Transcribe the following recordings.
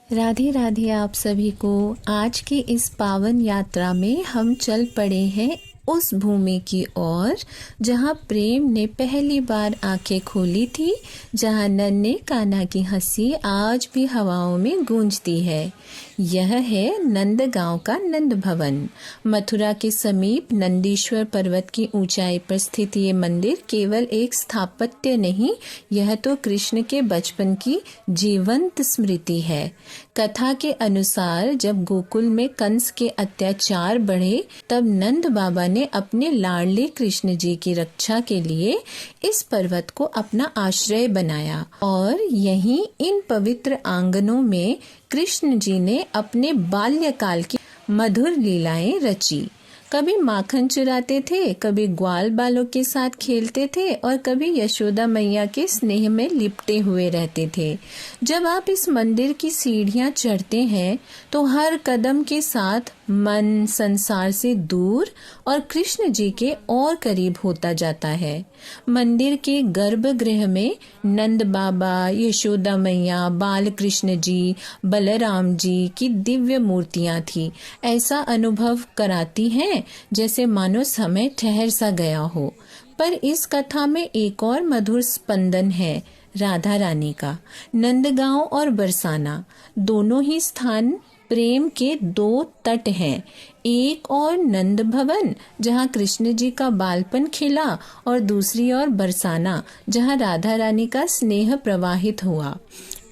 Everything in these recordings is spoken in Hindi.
राधे राधे आप सभी को। आज की इस पावन यात्रा में हम चल पड़े हैं उस भूमि की ओर जहाँ प्रेम ने पहली बार आंखें खोली थी, जहाँ नन्हे कान्हा की हंसी आज भी हवाओं में गूंजती है। यह है नंदगांव का नंद भवन। मथुरा के समीप नंदीश्वर पर्वत की ऊंचाई पर स्थित ये मंदिर केवल एक स्थापत्य नहीं, यह तो कृष्ण के बचपन की जीवंत स्मृति है। कथा के अनुसार जब गोकुल में कंस के अत्याचार बढ़े, तब नंद बाबा ने अपने लाडले कृष्ण जी की रक्षा के लिए इस पर्वत को अपना आश्रय बनाया और यहीं इन पवित्र आंगनों में कृष्ण जी ने अपने बाल्यकाल की मधुर लीलाएं रची। कभी माखन चुराते थे, कभी ग्वाल बालों के साथ खेलते थे और कभी यशोदा मैया के स्नेह में लिपटे हुए रहते थे। जब आप इस मंदिर की सीढ़ियां चढ़ते हैं तो हर कदम के साथ मन संसार से दूर और कृष्ण जी के और करीब होता जाता है। मंदिर के गर्भगृह में नंद बाबा, यशोदा मैया, बाल कृष्ण जी, बलराम जी की दिव्य मूर्तियां थी। ऐसा अनुभव कराती हैं जैसे मानो समय ठहर सा गया हो। पर इस कथा में एक और मधुर स्पंदन है, राधा रानी का। नंदगांव और बरसाना दोनों ही स्थान प्रेम के दो तट हैं। एक और नंद भवन जहाँ कृष्ण जी का बालपन खिला और दूसरी ओर बरसाना जहाँ राधा रानी का स्नेह प्रवाहित हुआ।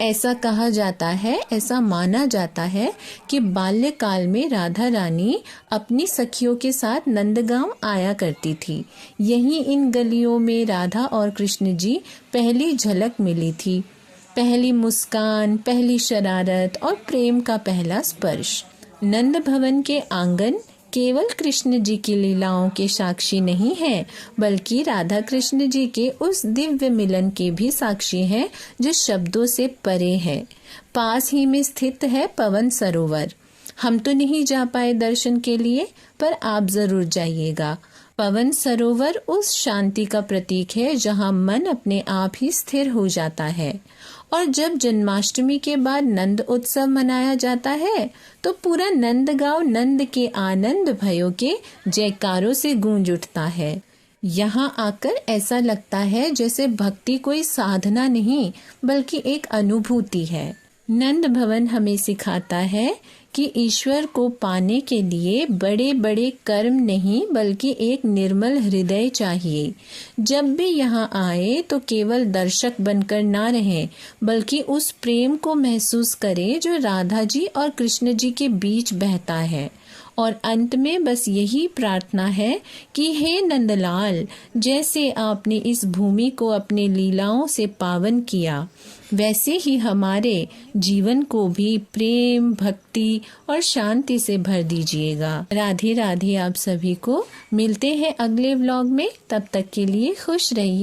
ऐसा कहा जाता है, ऐसा माना जाता है कि बाल्यकाल में राधा रानी अपनी सखियों के साथ नंदगांव आया करती थी। यहीं इन गलियों में राधा और कृष्ण जी पहली झलक मिली थी। पहली मुस्कान, पहली शरारत और प्रेम का पहला स्पर्श। नंद भवन के आंगन केवल कृष्ण जी की लीलाओं के साक्षी नहीं है, बल्कि राधा कृष्ण जी के उस दिव्य मिलन के भी साक्षी हैं जो शब्दों से परे है। पास ही में स्थित है पवन सरोवर। हम तो नहीं जा पाए दर्शन के लिए, पर आप जरूर जाइएगा। पवन सरोवर उस शांति का प्रतीक है जहाँ मन अपने आप ही स्थिर हो जाता है। और जब जन्माष्टमी के बाद नंद उत्सव मनाया जाता है तो पूरा नंदगांव नंद के आनंद भयों के जयकारों से गूंज उठता है। यहाँ आकर ऐसा लगता है जैसे भक्ति कोई साधना नहीं बल्कि एक अनुभूति है। नंद भवन हमें सिखाता है कि ईश्वर को पाने के लिए बड़े बड़े कर्म नहीं बल्कि एक निर्मल हृदय चाहिए। जब भी यहाँ आए तो केवल दर्शक बनकर ना रहें, बल्कि उस प्रेम को महसूस करें जो राधा जी और कृष्ण जी के बीच बहता है। और अंत में बस यही प्रार्थना है कि हे नंदलाल, जैसे आपने इस भूमि को अपने लीलाओं से पावन किया, वैसे ही हमारे जीवन को भी प्रेम, भक्ति और शांति से भर दीजिएगा। राधे राधे आप सभी को। मिलते हैं अगले व्लॉग में, तब तक के लिए खुश रहिए।